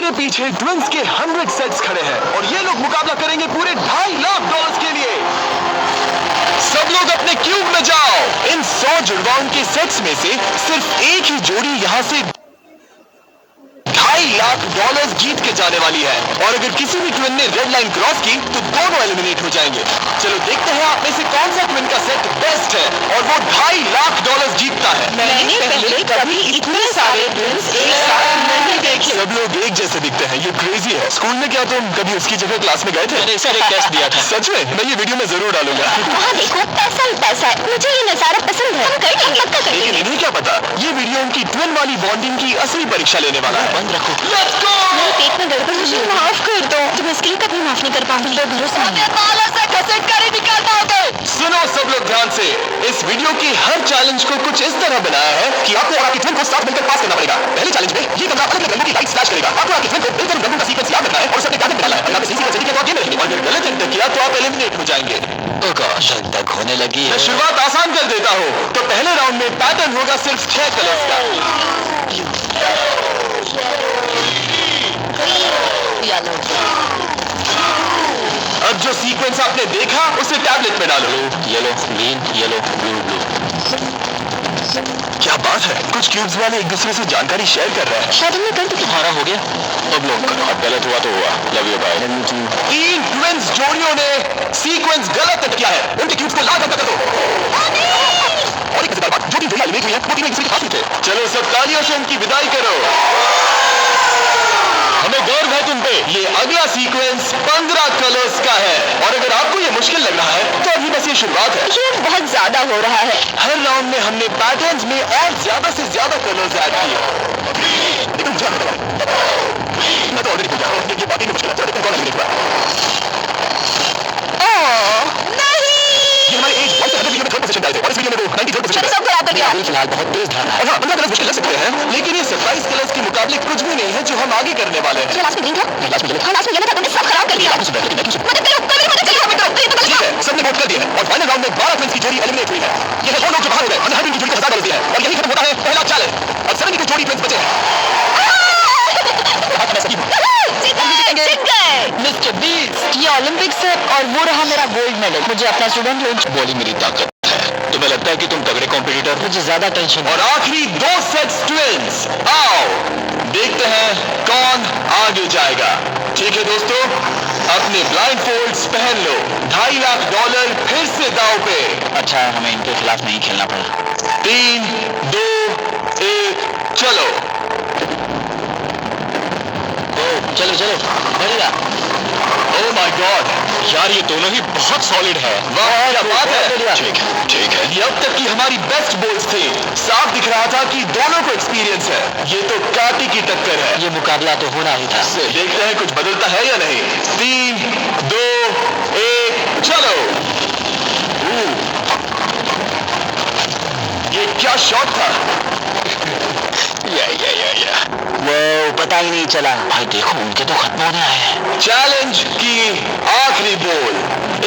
के पीछे ट्विंस के 100 सेट्स खड़े हैं और ये लोग मुकाबला करेंगे पूरे $2.5 लाख के लिए। सब लोग अपने क्यूब में जाओ। इन 100 जुड़वाओं के सेट्स में से सिर्फ एक ही जोड़ी यहाँ से $2.5 लाख जीत के जाने वाली है और अगर किसी भी ट्विन ने रेड लाइन क्रॉस की तो दोनों एलिमिनेट हो जाएंगे। चलो देखते हैं आप में से कौन सा ट्विन का सेट बेस्ट है और वो $2.5 लाख जीतता है। मैंने पहले कभी इतने सारे ट्विन्स एक साथ नहीं देखे। सब लोग एक जैसे दिखते हैं, ये क्रेजी है। स्कूल में क्या तुम कभी उसकी जगह क्लास में गए थे? मैंने सर एक टेस्ट दिया था। सच में? मैं ये वीडियो में जरूर डालूंगा। वहाँ देखो, पैसा ही पैसा है। मुझे ये नजारा पसंद है। हम कर लेंगे, पक्का कर लेकिन लेंगे। इन्हें क्या पता, ये वीडियो उनकी ट्विन वाली बॉन्डिंग की असली परीक्षा लेने वाला है। बंद रखो। Let's go! मेरे पेट में गड़बड़, मुझे माफ कर दो। तुम इसके लिए कभी माफ नहीं कर पाऊंगी। भरोसा नहीं। सुनो सब लोग ध्यान से, इस वीडियो के हर चैलेंज को कुछ इस तरह बनाया है कि आपको और आपकी ट्विन को साथ मिलकर पास करना पड़ेगा। पहले चैलेंज में ये कमरा अलग अलग रंगों की लाइट फ्लैश करेगा। आपको आपकी ट्विन को बिल्कुल रंगों का सीक्वेंस याद रखना है और उसे अपने टारगेट में डालना है। अगर आप सही सीक्वेंस नहीं किया तो आप गेम में रहेंगे और अगर गलत एंटर किया तो आप एलिमिनेट हो जाएंगे। ओह गॉश, तक होने लगी मैं है। शुरुआत आसान कर देता हूँ। तो पहले राउंड में पैटर्न होगा सिर्फ 6 कलर्स का। अब जो सीक्वेंस आपने देखा उसे टैबलेट में डालो। Yellow, green, yellow, blue, blue. क्या बात है, कुछ क्यूब्स वाले एक दूसरे से जानकारी शेयर कर रहे हैं। शायद हमने कर दिया। तुम्हारा हो गया, अब लोग करो। अब गलत हुआ तो हुआ। Love you, bye. 3 ट्विंस जोड़ियों ने सीक्वेंस गलत किया है। उनके क्यूब्स को लाल कर दो। और एक बात, जो भी जोड़ी एलिमिनेट हुई है वो तीनों एक दूसरे के पास थे। चलो सब तालियों से उनकी विदाई करो। हमें गर्व है तुम पे। ये अगला सीक्वेंस 15 कलर्स का है और अगर आपको ये मुश्किल लग रहा है तो अभी बस ये शुरुआत है। ये बहुत ज्यादा हो रहा है। हर राउंड में हमने पैटर्न्स में और ज्यादा से ज्यादा कलर्स ऐड किए। लेकिन क्या मैं तो ऑलरेडी भूल गया हूं, ये बात ही मुश्किल है। देखते हैं कौन एलिमिनेट हुआ। ये हमारे एज वॉइस वीडियो में 3rd पोजीशन डाले थे और इस वीडियो में वो 93rd पोजीशन चलो है। सब बराबर किया। फिलहाल बहुत तेज धारा है। और हाँ, 15 कलर्स मुश्किल लग सकते हैं लेकिन ये 27 कलर्स के मुकाबले कुछ भी नहीं है जो हम आगे करने वाले हैं। ये लास्ट में ग्रीन था। लास्ट में येलो। हाँ, लास्ट में येलो था। तुमने सब खराब कर दिया। मदद करो, मदद करो, मदद करो, हमें करो। ये तो ठीक है, सबने वोट कर दिया है और फाइनल राउंड में 12 ट्विंस की जोड़ी एलिमिनेट हुई है। ये है वो लोग जो बाहर हो गए। हमने हर ट्विन की जोड़ी को $1000 दिया है और यही खत्म होता है पहला चैलेंज। अब 7 की जोड़ी ट्विंस बचे हैं। जीत गए। मिस्टर बीस्ट, ये ओलंपिक्स है और वो रहा मेरा गोल्ड मेडल। मुझे अपना स्टूडेंट लोन। बोली मेरी ताकत है। तुम्हें लगता है कि तुम तगड़े कॉम्पिटिटर? मुझे ज्यादा टेंशन और आखिरी 2 सेट्स ट्विंस। आओ देखते हैं कौन आगे जाएगा। ठीक है दोस्तों, अपने ब्लाइंडफोल्ड्स पहन लो। $2.5 लाख फिर से दांव पे। अच्छा, हमें इनके खिलाफ नहीं खेलना पड़ा। 3, 2, 1 चलो। चलो चलो, बढ़ेगा। ओह माय गॉड यार, ये दोनों ही बहुत सॉलिड है। वाह क्या बात है। ठीक है, ठीक है। ये अब तक की हमारी बेस्ट बॉल्स थे। साफ दिख रहा था कि दोनों को एक्सपीरियंस है। ये तो काटी की टक्कर है। ये मुकाबला तो होना ही था। देखते हैं कुछ बदलता है या नहीं। 3, 2, 1 चलो। ये क्या शॉट था। या वो पता ही नहीं चला। भाई देखो, उनके तो खत्म होने आए हैं। चैलेंज की आखिरी बॉल।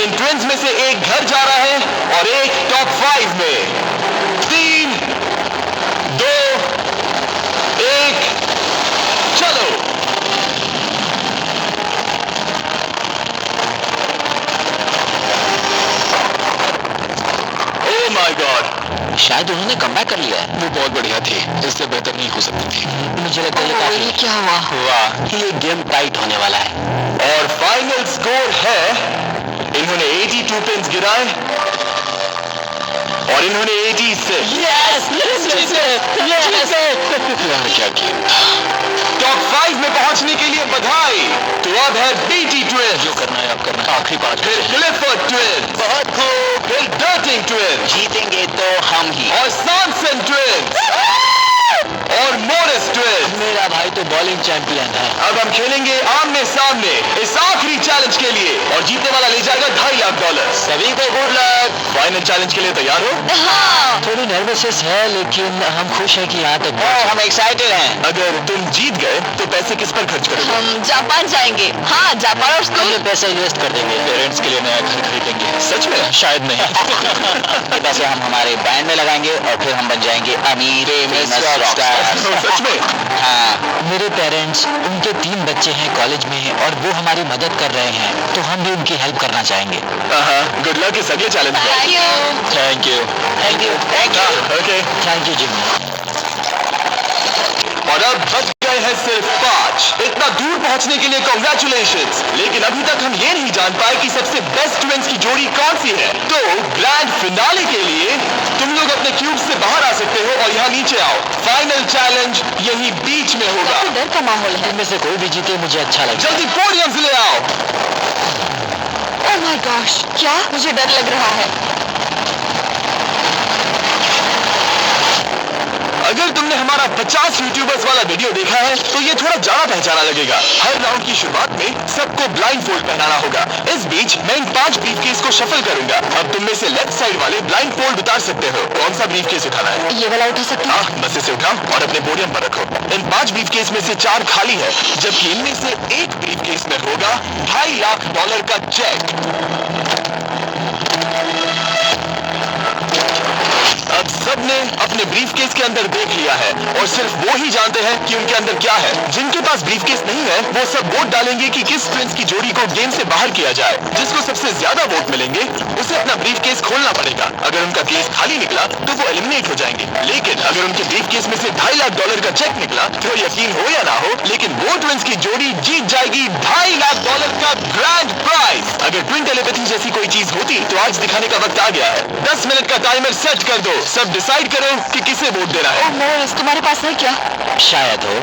इन ट्विंस में से एक घर जा रहा है और एक टॉप 5 में। 3, 2, 1 चलो। ओह माय गॉड, शायद उन्होंने कमबैक कर लिया है। वो बहुत बढ़िया थी, इससे बेहतर नहीं हो सकती थी। मुझे लगता है ये काफी। क्या हुआ? वाह, ये गेम टाइट होने वाला है। और फाइनल स्कोर है, इन्होंने 82 पिन्स गिराए और इन्होंने 86। यस, क्या गेम था। टॉप 5 में पहुंचने के लिए बधाई। तो अब है बीटी ट्विंस, जो करना है अब करना है। आखिरी 5 फिर क्लिफर्ड ट्विंस, बहुत खूब। फिर डर्टिंग ट्विंस जीतेंगे तो हम ही। और सॉनसन ट्विंस और मोरिस ट्विंस। मेरा भाई तो बॉलिंग चैंपियन है। अब हम खेलेंगे आमने सामने इस आखिरी चैलेंज के लिए और जीतने वाला ले जाएगा $2.5 लाख। सभी को गुड लक। फाइनल चैलेंज के लिए तैयार हो? हाँ। थोड़ी नर्वसनेस है लेकिन हम खुश हैं कि यहाँ तक पहुंचे। हम एक्साइटेड हैं। अगर तुम जीत गए तो पैसे किस पर खर्च करोगे? हम जापान जाएंगे। हाँ, जापान और हम स्कूल। ये पैसे इन्वेस्ट कर देंगे। पेरेंट्स के लिए नया घर खरीदेंगे। सच में? शायद नहीं। ये पैसे हम हमारे बैंड में लगाएंगे और फिर हम बन जाएंगे अमीर फेमस रॉकस्टार। सच में? हाँ, मेरे पेरेंट्स, उनके 3 बच्चे हैं, कॉलेज में हैं और वो हमारी मदद कर रहे हैं, तो हम भी उनकी हेल्प करना चाहेंगे। गुड लक इस अगले चैलेंज में। Thank you. Thank you. Thank you. Okay. Thank you Jimmy. और अब बच गए हैं सिर्फ 5। इतना दूर पहुंचने के लिए कांग्रेचुलेशंस। लेकिन अभी तक हम ये नहीं जान पाए कि सबसे बेस्ट ट्विंस की जोड़ी कौन सी है। तो ग्रैंड फिनाले के लिए तुम लोग अपने क्यूब से बाहर आ सकते हो और यहाँ नीचे आओ। फाइनल चैलेंज यही बीच में होगा। डर का माहौल है। इनमें से कोई भी जीते मुझे अच्छा लगेगा। जल्दी पोडियम ले आओ। ओह माय गॉश, क्या मुझे डर लग रहा है। अगर तुमने हमारा 50 यूट्यूबर्स वाला वीडियो देखा है तो ये थोड़ा ज्यादा पहचाना लगेगा। हर राउंड की शुरुआत में सबको ब्लाइंड फोल्ड पहनाना होगा। इस बीच मैं इन 5 ब्रीफकेस को शफल करूंगा। अब तुम में से लेफ्ट साइड वाले ब्लाइंड फोल्ड उतार सकते हो। कौन सा ब्रीफकेस उठाना है? ये वाला उठा सकते हैं? हाँ, बस इसे उठाओ और अपने पोडियम पर रखो। इन 5 ब्रीफकेस में से 4 खाली है, जबकि इनमें से एक ब्रीफकेस में होगा $2.5 लाख का चेक। अब सबने अपने ब्रीफकेस के अंदर देख लिया है और सिर्फ वो ही जानते हैं कि उनके अंदर क्या है। जिनके पास ब्रीफकेस नहीं है वो सब वोट डालेंगे कि किस ट्विंस की जोड़ी को गेम से बाहर किया जाए। जिसको सबसे ज्यादा वोट मिलेंगे उसे अपना ब्रीफकेस खोलना पड़ेगा। अगर उनका केस खाली निकला तो वो एलिमिनेट हो जाएंगे। लेकिन अगर उनके ब्रीफकेस में से $2.5 लाख का चेक निकला तो यकीन हो या ना हो, लेकिन वो ट्विंस की जोड़ी जीत जाएगी $2.5 लाख का ग्रैंड प्राइज। अगर ट्विन टेलीपैथी जैसी कोई चीज होती तो आज दिखाने का वक्त आ गया है। 10 मिनट का टाइमर सेट कर दो। सब डिसाइड करो कि किसे वोट देना है। मोरिस, तुम्हारे पास है क्या? शायद हो।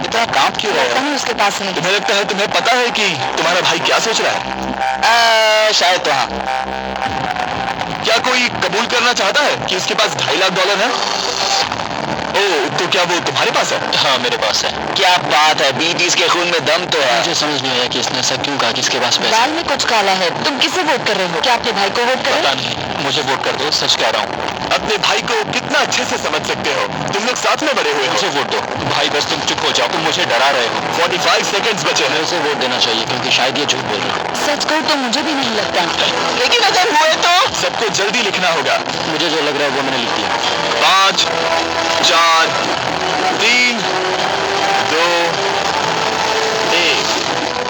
इतना काम क्यों रहा लगता नहीं उसके पास है। तुम्हें लगता है तुम्हें पता है कि तुम्हारा भाई क्या सोच रहा है? शायद तो हाँ। क्या कोई कबूल करना चाहता है कि उसके पास $2.5 लाख है? ओह, तो क्या वो तुम्हारे पास है? हाँ, मेरे पास है। क्या बात है, बीटीज के खून में दम तो है। मुझे समझ नहीं आया कि इसने ऐसा क्यों कहा, किसके पास पैसे? बाल में कुछ काला है। तुम किसे वोट कर रहे हो? क्या अपने भाई को वोट कर पता रहे हो? नहीं, मुझे वोट कर दो, सच कह रहा हूँ। अपने भाई को कितना अच्छे से समझ सकते हो। तुम लोग साथ में बड़े हुए मुझे हो। वोट दो। भाई बस तुम चुप हो जाओ, तुम मुझे डरा रहे हो। 45 सेकंड्स बचे हैं। मुझे वोट देना चाहिए क्योंकि शायद ये झूठ बोल रहा है। सच कहूं तो मुझे भी नहीं लगता। लेकिन अगर हुए तो सबको जल्दी लिखना होगा। मुझे जो लग रहा है वो मैंने लिख दिया। 5, 4, 3, 2, 1।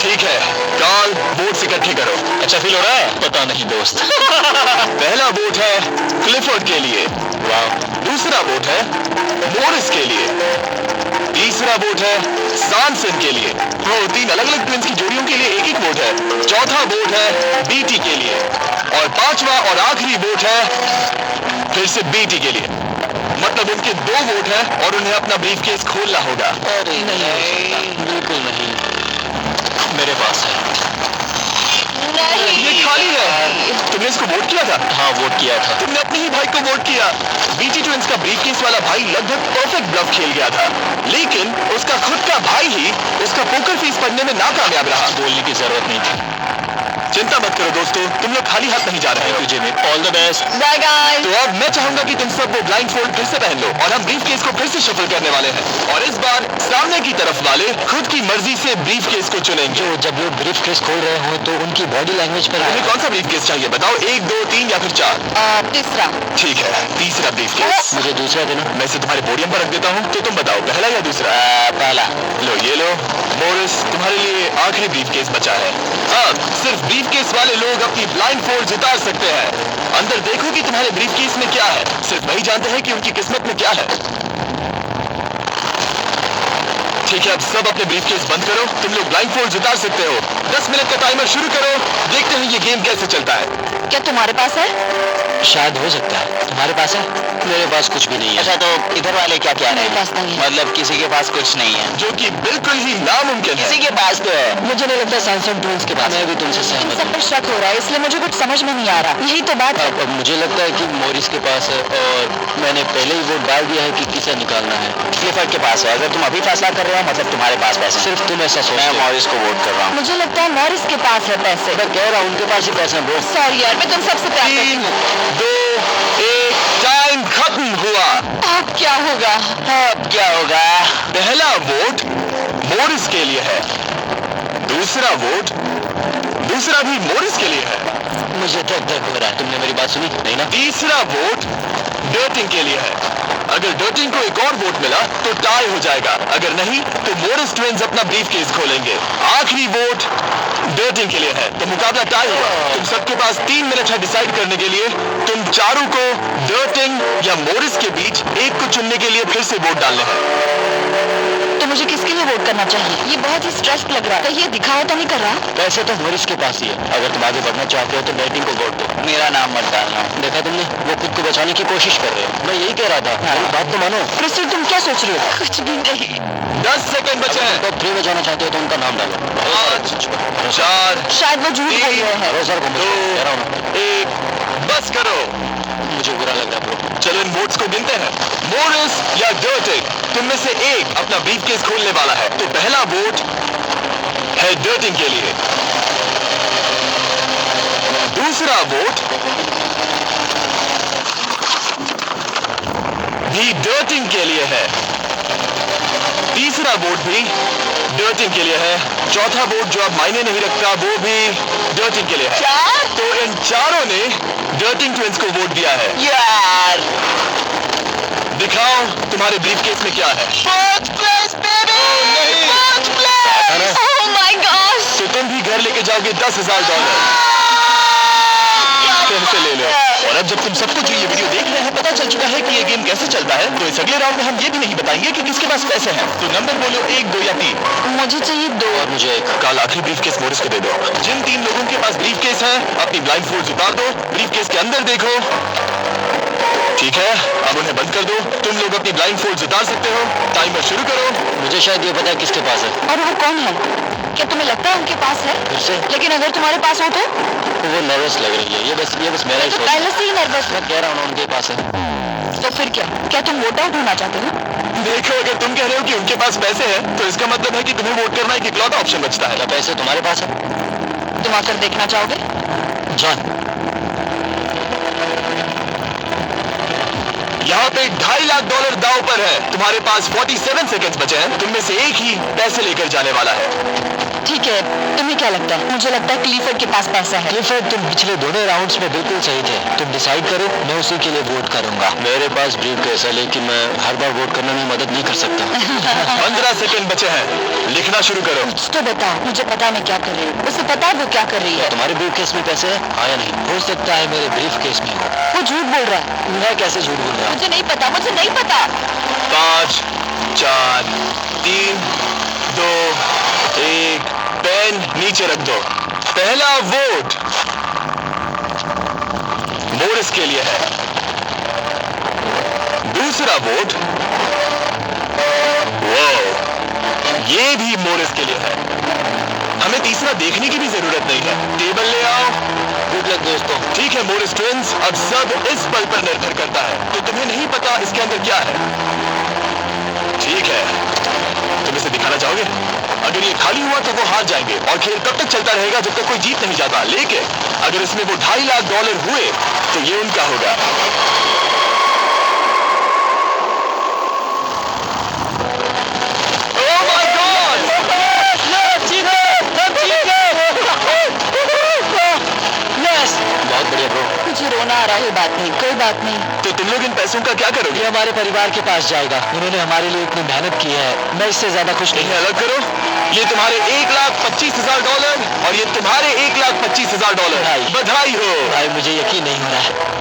ठीक है, कॉल वोट्स इकट्ठे करो। अच्छा फील हो रहा है? पता नहीं दोस्त। पहला वोट है क्लिफोर्ड के लिए। दूसरा वोट है मोरिस के लिए। तीसरा वोट है सैमसन के लिए। वो 3 अलग अलग ट्विंस की जोड़ियों के लिए एक वोट है। चौथा वोट है बीटी के लिए और 5वां और आखिरी वोट है फिर से बीटी के लिए। मतलब उनके 2 वोट हैं और उन्हें अपना ब्रीफकेस खोलना होगा। अरे नहीं, बिल्कुल नहीं, मेरे पास है। ये खाली है। तुमने इसको वोट किया था? हाँ, वोट किया था। तुमने अपने ही भाई को वोट किया। बीटी ट्विंस का ब्रीफकेस वाला भाई लगभग परफेक्ट ब्लफ खेल गया था, लेकिन उसका खुद का भाई ही उसका पोकर फेस पढ़ने में नाकामयाब रहा। बोलने की जरूरत नहीं थी। चिंता मत करो दोस्तों, तुम लोग खाली हाथ नहीं जा रहे हो। Jimmy, all the best. Bye guys. तो अब मैं चाहूंगा कि तुम सब वो ब्लाइंड फोल्ड फिर से पहन लो और हम ब्रीफकेस को फिर से शफल करने वाले हैं। और इस बार सामने की तरफ वाले खुद की मर्जी से ब्रीफकेस को चुनेंगे। जो जब लोग ब्रीफकेस खोल रहे हो तो उनकी बॉडी लैंग्वेज पर तुम्हें कौन सा ब्रीफकेस चाहिए बताओ? 1, 2, 3 या फिर 4? तीसरा। ठीक है, तीसरा ब्रीफकेस। मुझे दूसरा देना। मैं इसे तुम्हारे पोडियम पर रख देता हूँ, तो तुम बताओ पहला या दूसरा? पहला। लो ये लो मोरिस, तुम्हारे लिए आखिरी ब्रीफकेस बचा है। अब सिर्फ ब्रीफकेस वाले लोग अपनी ब्लाइंड फोल्ड उतार सकते हैं। अंदर देखो कि तुम्हारे ब्रीफकेस में क्या है। सिर्फ वही जानते हैं कि उनकी किस्मत में क्या है। ठीक है, अब सब अपने ब्रीफकेस बंद करो। तुम लोग ब्लाइंड फोल्ड उतार सकते हो। 10 मिनट का टाइमर शुरू करो। देखते हैं ये गेम कैसे चलता है। क्या तुम्हारे पास है? शायद हो सकता है। तुम्हारे पास है? मेरे पास कुछ भी नहीं है। अच्छा, तो इधर वाले क्या क्या मेरे पास नहीं है। मतलब किसी के पास कुछ नहीं है? जो कि बिल्कुल ही नामुमकिन है। किसी के पास तो है। मुझे नहीं लगता सैमसंग ट्विंस के पास। मैं भी तुमसे इन सहमत सब पर शक हो रहा है, इसलिए मुझे कुछ समझ में नहीं आ रहा। यही तो बात है। अब मुझे लगता है कि मोरिस के पास है और मैंने पहले ही वोट डाल दिया है कि किसे निकालना है। क्लिफर्ड के पास है। अगर तुम अभी फैसला कर रहे हो मतलब तुम्हारे पास पैसे। सिर्फ तुम ऐसा सोचते हो। मैं मोरिस को वोट कर रहा हूँ। मुझे लगता है मॉरिस के पास है पैसे। मैं कह रहा हूँ उनके पास ही पैसे हैं। सॉरी यार, मैं तुम सबसे प्यार करती 3, हूँ। 2, 1 टाइम खत्म हुआ। अब क्या होगा? अब क्या होगा? पहला वोट मोरिस के लिए है। दूसरा वोट दूसरा भी मोरिस के लिए है। मुझे धक धक हो रहा है। तुमने मेरी बात सुनी नहीं ना? तीसरा वोट डेटिंग के लिए है। अगर डर्टिंग को एक और वोट मिला तो टाई हो जाएगा, अगर नहीं तो मोरिस ट्विंस अपना ब्रीफ केस खोलेंगे। आखिरी वोट डर्टिंग के लिए है, तो मुकाबला टाई हुआ। तुम सबके पास 3 मिनट है डिसाइड करने के लिए। तुम चारों को डर्टिंग या मोरिस के बीच एक को चुनने के लिए फिर से वोट डालने हैं। तो मुझे किसके लिए वोट करना चाहिए? ये बहुत ही स्ट्रेस्ड लग रहा है। कहीं ये दिखावा तो नहीं कर रहा? वैसे तो मोरिस के पास ही है, अगर तुम आगे बढ़ना चाहते हो तो डर्टिंग को वोट दो। मेरा नाम मत डालना। देखा तुमने, वो खुद को बचाने की कोशिश कर रहे हो। मैं यही कह रहा था, मेरी बात तो मानो। क्रिस्टल, तुम क्या सोच रही हो? कुछ भी नहीं। 10 सेकंड बचे हैं। तो 3 में जाना चाहते हो तो उनका नाम डालो। 5, 4, शायद वो झूठ बोल रहे हैं। रोजर को मुझे कह रहा हूँ, 1, बस करो। मुझे बुरा लग रहा है ब्रो। चलो इन वोट्स को गिनते हैं। मोरिस या डर्टिंग, तुम में से एक अपना ब्रीफ केस खोलने वाला है। तो पहला वोट है डर्टिंग के लिए, दूसरा वोट भी डर्टिंग के लिए है, तीसरा वोट भी डर्टिंग के लिए है, चौथा वोट जो अब मायने नहीं रखता वो भी डर्टिंग के लिए है। तो इन चारों ने डर्टिंग ट्विंस को वोट दिया है। यार, दिखाओ तुम्हारे ब्रीफ केस में क्या है। Oh my God! तो तुम भी घर लेके जाओगे $10,000। कैसे ले लो। और अब जब तुम सब कुछ ये वीडियो देख रहे हैं, पता चल चुका है कि ये गेम कैसे चलता है, तो इस अगले राउंड में हम ये भी नहीं बताएंगे कि किसके पास पैसे हैं। तो नंबर बोलो, 1, 2 या 3। मुझे चाहिए 2। और मुझे एक। कल आखिरी ब्रीफ केस मोरिस को दे दो। जिन 3 लोगों के पास ब्रीफ केस है, अपनी ब्लाइंड फोल्ड उतार दो, ब्रीफ केस के अंदर देखो। ठीक है, अब उन्हें बंद कर दो। तुम लोग अपनी ब्लाइंड फोल्ड उतार सकते हो। टाइमर शुरू करो। मुझे शायद ये पता है किसके पास है। और वो कौन है? क्या तुम्हें लगता है उनके पास है? फिर से लेकिन अगर तुम्हारे पास हो तो वो नर्वस लग रही है। ये बस मेरा ही तो सोच। पहले से ही नर्वस। मैं कह रहा हूँ ना, उनके पास है। तो फिर क्या तुम वोट आउट होना चाहते हो? देखो, अगर तुम कह रहे हो कि उनके पास पैसे हैं, तो इसका मतलब है कि तुम्हें वोट करना एक इकलौता ऑप्शन बचता है। क्या पैसे तुम्हारे पास है? तुम आकर देखना चाहोगे? जॉन, यहाँ पे $2.5 लाख दांव पर है। तुम्हारे पास 47 सेकंड्स बचे हैं। तुम में से एक ही पैसे लेकर जाने वाला है। ठीक है, तुम्हें क्या लगता है? मुझे लगता है क्लीफर्ड के पास पैसा है। क्लिफर्ड, तुम पिछले दोनों राउंड्स में बिल्कुल सही थे। तुम डिसाइड करो, मैं उसी के लिए वोट करूंगा। मेरे पास ब्रीफ केस है, लेकिन मैं हर बार वोट करने में मदद नहीं कर सकता। 15 सेकंड बचे हैं। लिखना शुरू करो। कुछ तो बताओ, मुझे पता मैं क्या कर रही हूँ। उसे पता है वो क्या कर रही है। तुम्हारे ब्रीफ केस में पैसे है? हाँ या नहीं? हो सकता है मेरे ब्रीफ केस में हो। वो झूठ बोल रहा है। मैं कैसे झूठ बोल रहा हूँ? मुझे नहीं पता, मुझे नहीं पता। 5, 4, 3, 2, 1। पेन नीचे रख दो। पहला वोट मोरिस के लिए है, दूसरा वोट ये भी मोरिस के लिए है। हमें तीसरा देखने की भी जरूरत नहीं है। टेबल ले आओ। गुड लक दोस्तों। ठीक है मोरिस ट्विंस, अब सब इस पल पर निर्भर करता है। तो तुम्हें नहीं पता इसके अंदर क्या है। ठीक है, तुम इसे दिखाना चाहोगे? अगर ये खाली हुआ तो वो हार जाएंगे और खेल तब तक चलता रहेगा जब तक कोई जीत नहीं जाता। लेकिन अगर इसमें वो $2.5 लाख हुए तो ये उनका होगा। Oh my God! बहुत बढ़िया ब्रो। मुझे रोना आ रहा है। बात नहीं, कोई बात नहीं। तो तुम लोग इन पैसों का क्या करोगे? ये हमारे परिवार के पास जाएगा। उन्होंने हमारे लिए इतनी मेहनत की है, मैं इससे ज्यादा खुश नहीं। इन्हें अलग करो। ये तुम्हारे $1,25,000 और ये तुम्हारे $1,25,000। बधाई हो। भाई, मुझे यकीन नहीं हो रहा है।